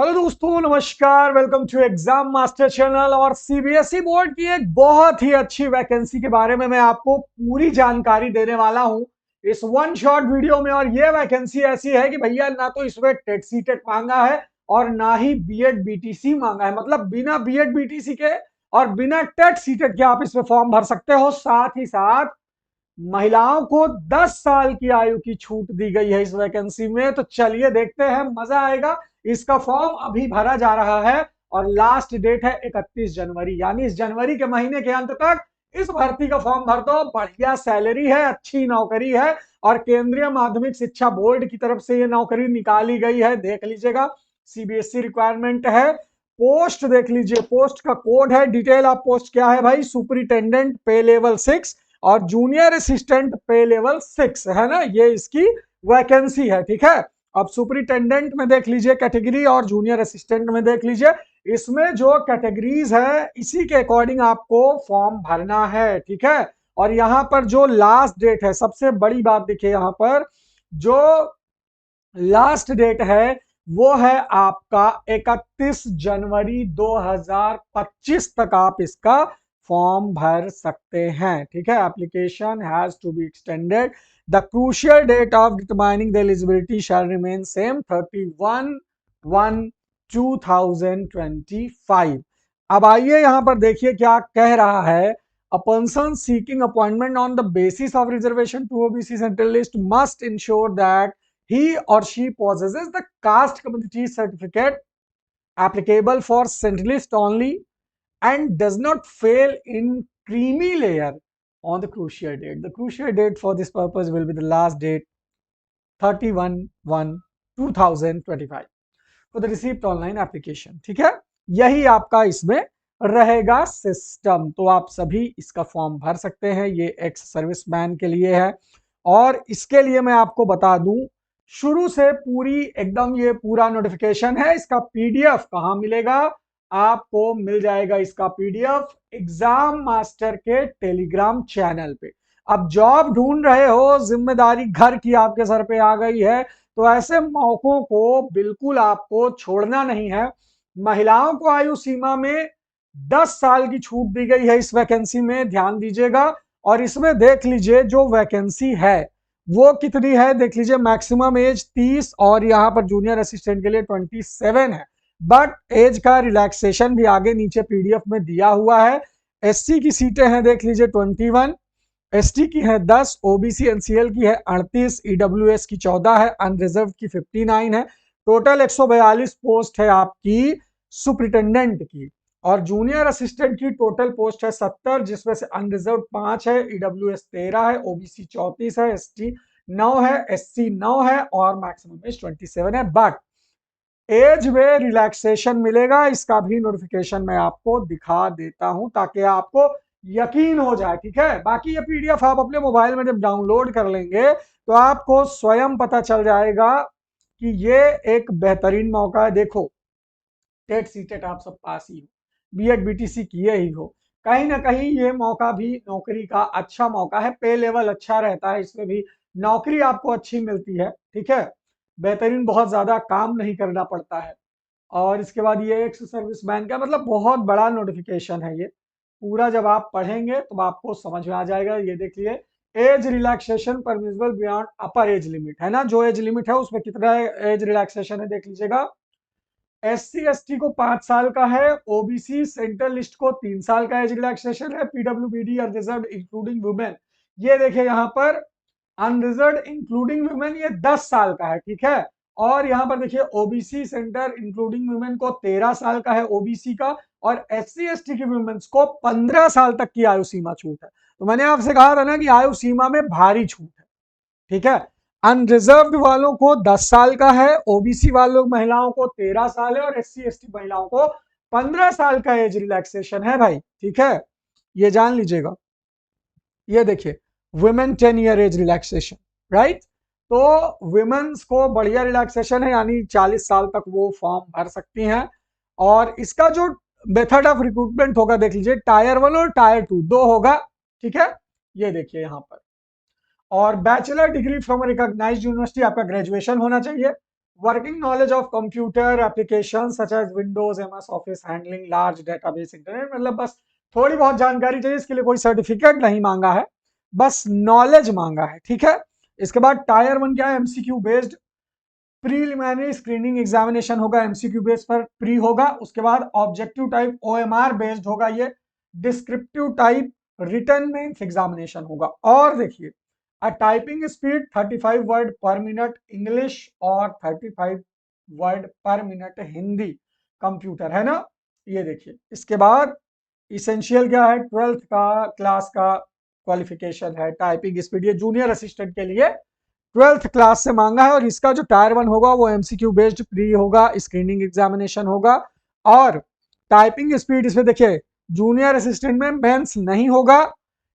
Hello दोस्तों, नमस्कार। Welcome to exam master channel. और सीबीएसई बोर्ड की एक बहुत ही अच्छी वैकेंसी के बारे में मैं आपको पूरी जानकारी देने वाला हूं इस वन शॉट वीडियो में। और ये वैकेंसी ऐसी है कि भैया ना तो इसमें टेट सीटेट मांगा है और ना ही बीएड बीटीसी मांगा है। मतलब बिना बीएड बीटीसी के और बिना टेट सीटेट के आप इसमें फॉर्म भर सकते हो। साथ ही साथ महिलाओं को 10 साल की आयु की छूट दी गई है इस वैकेंसी में। तो चलिए देखते हैं, मजा आएगा। इसका फॉर्म अभी भरा जा रहा है और लास्ट डेट है 31 जनवरी, यानी इस जनवरी के महीने के अंत तक इस भर्ती का फॉर्म भर दो। बढ़िया सैलरी है, अच्छी नौकरी है और केंद्रीय माध्यमिक शिक्षा बोर्ड की तरफ से ये नौकरी निकाली गई है। देख लीजिएगा, सीबीएसई रिक्वायरमेंट है। पोस्ट देख लीजिए, पोस्ट का कोड है। डिटेल ऑफ पोस्ट क्या है भाई? सुपरिटेंडेंट पे लेवल 6 और जूनियर असिस्टेंट पे लेवल 6 है ना, ये इसकी वैकेंसी है। ठीक है, अब सुपरिटेंडेंट में देख लीजिए कैटेगरी और जूनियर असिस्टेंट में देख लीजिए। इसमें जो कैटेगरीज है इसी के अकॉर्डिंग आपको फॉर्म भरना है। ठीक है, और यहां पर जो लास्ट डेट है, सबसे बड़ी बात देखिए, यहां पर जो लास्ट डेट है वो है आपका 31 जनवरी 2025 तक आप इसका फॉर्म भर सकते हैं। ठीक है, application has to be extended. The crucial date of determining the eligibility shall remain same 31/1/2025। अब आइए यहां पर देखिए क्या कह रहा है। A person seeking appointment on the basis of reservation to OBC central list must ensure that he or she possesses the caste community certificate applicable for central list only and does not fail in creamy layer on the crucial date. The crucial date for this purpose will be the last date 31/1/2025 for the received online application. ठीक है, यही आपका इसमें रहेगा system. तो आप सभी इसका फॉर्म भर सकते हैं। ये एक्स सर्विसमैन के लिए है। और इसके लिए मैं आपको बता दूं, शुरू से पूरी एकदम ये पूरा नोटिफिकेशन है। इसका पीडीएफ कहां मिलेगा? आपको मिल जाएगा इसका पीडीएफ एग्जाम मास्टर के टेलीग्राम चैनल पे। अब जॉब ढूंढ रहे हो, जिम्मेदारी घर की आपके सर पे आ गई है, तो ऐसे मौकों को बिल्कुल आपको छोड़ना नहीं है। महिलाओं को आयु सीमा में 10 साल की छूट दी गई है इस वैकेंसी में, ध्यान दीजिएगा। और इसमें देख लीजिए जो वैकेंसी है वो कितनी है, देख लीजिए। मैक्सिमम एज 30 और यहाँ पर जूनियर असिस्टेंट के लिए 27 है। बट एज का रिलैक्सेशन भी आगे नीचे पीडीएफ में दिया हुआ है। एससी की सीटें हैं देख लीजिए 21, एसटी की है 10, ओबीसी एनसीएल की है 38, ईडब्ल्यूएस की 14 है, अनरिजर्व की 59 है। टोटल 142 पोस्ट है आपकी सुप्रिटेंडेंट की। और जूनियर असिस्टेंट की टोटल पोस्ट है 70, जिसमें से अनरिजर्व 5 है, ईडब्ल्यूएस 13 है, ओबीसी 34 है, एसटी 9 है, एससी 9 है और मैक्सिमम एज 27 है। बट एज में रिलैक्सेशन मिलेगा, इसका भी नोटिफिकेशन मैं आपको दिखा देता हूं ताकि आपको यकीन हो जाए। ठीक है, बाकी ये पीडीएफ आप अपने मोबाइल में जब डाउनलोड कर लेंगे तो आपको स्वयं पता चल जाएगा कि ये एक बेहतरीन मौका है। देखो, टेट सीटेट आप सब पास ही हो, बीएड बीटीसी किए ही हो, कहीं ना कहीं ये मौका भी नौकरी का अच्छा मौका है। पे लेवल अच्छा रहता है, इसमें भी नौकरी आपको अच्छी मिलती है। ठीक है, बेहतरीन, बहुत ज्यादा काम नहीं करना पड़ता है। और इसके बाद ये एक्स सर्विसमैन का मतलब बहुत बड़ा नोटिफिकेशन है ये। पूरा जब आप पढ़ेंगे तो आपको समझ में आ जाएगा। ये देखिए, एज रिलैक्सेशन परमिसिबल बियॉन्ड अपर एज लिमिट है ना, जो एज लिमिट है उसमें कितना एज रिलैक्सेशन है देख लीजिएगा। एससी एसटी को 5 साल का है, ओबीसी सेंट्रल लिस्ट को 3 साल का एज रिलैक्सेशन है, पीडब्ल्यूबीडी अनरिजर्व्ड इंक्लूडिंग वुमेन, ये देखिए यहाँ पर अनरिजर्व्ड इंक्लूडिंग वुमेन ये 10 साल का है। ठीक है, और यहाँ पर देखिए ओबीसी सेंटर इंक्लूडिंग वुमेन को 13 साल का है ओबीसी का, और एससी एसटी की वुमेन्स को 15 साल तक की आयु सीमा छूट है। तो मैंने आपसे कहा था ना कि आयु सीमा में भारी छूट है। ठीक है, अनरिजर्व्ड वालों को 10 साल का है, ओबीसी वालों महिलाओं को 13 साल है और एससी एसटी महिलाओं को 15 साल का एज रिलैक्सेशन है भाई। ठीक है, ये जान लीजिएगा। ये देखिए, women 10 year age relaxation, right. तो वुमेन्स को बढ़िया रिलैक्सेशन है, यानी 40 साल तक वो फॉर्म भर सकती हैं। और इसका जो मेथड ऑफ रिक्रूटमेंट होगा देख लीजिए, टायर 1 और टायर 2 दो होगा। ठीक है, ये देखिए यहां पर। और bachelor degree from recognised university, आपका ग्रेजुएशन होना चाहिए। Working knowledge of computer application such as Windows, MS office, handling large database, internet, मतलब बस थोड़ी बहुत जानकारी चाहिए, इसके लिए कोई सर्टिफिकेट नहीं मांगा है, बस नॉलेज मांगा है, ठीक है। इसके बाद टायर 1 क्या है, MCQ based preliminary screening examination होगा, एमसीक्यू बेस पर प्री होगा। उसके बाद ऑब्जेक्टिव टाइप ओएमआर बेस्ड होगा, ये descriptive type written mains examination होगा। और देखिए टाइपिंग स्पीड 35 वर्ड पर मिनट इंग्लिश और 35 वर्ड पर मिनट हिंदी, कंप्यूटर है ना, ये देखिए। इसके बाद इसेंशियल क्या है, 12th का क्लास का क्वालिफिकेशन है। टाइपिंग स्पीड ये जूनियर असिस्टेंट के लिए 12th क्लास से मांगा है। और इसका जो टायर 1 होगा वो एमसीक्यू बेस्ड प्री होगा, स्क्रीनिंग एग्जामिनेशन होगा। और टाइपिंग स्पीड इसमें देखिए जूनियर असिस्टेंट में मेंस नहीं होगा,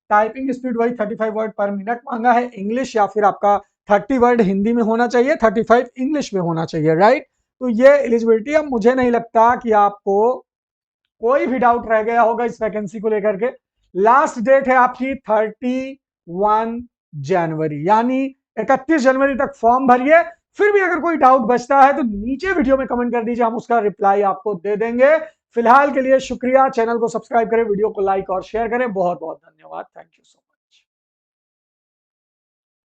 टाइपिंग स्पीड वही 35 वर्ड पर मिनट मांगा है। इंग्लिश या फिर आपका 30 वर्ड हिंदी में होना चाहिए, 35 इंग्लिश में होना चाहिए, राइट। तो ये एलिजिबिलिटी। अब मुझे नहीं लगता कि आपको कोई भी डाउट रह गया होगा इस वैकेंसी को लेकर के। लास्ट डेट है आपकी 31 जनवरी, यानी 31 जनवरी तक फॉर्म भरिए। फिर भी अगर कोई डाउट बचता है तो नीचे वीडियो में कमेंट कर दीजिए, हम उसका रिप्लाई आपको दे देंगे। फिलहाल के लिए शुक्रिया, चैनल को सब्सक्राइब करें, वीडियो को लाइक और शेयर करें। बहुत बहुत धन्यवाद, थैंक यू सो मच।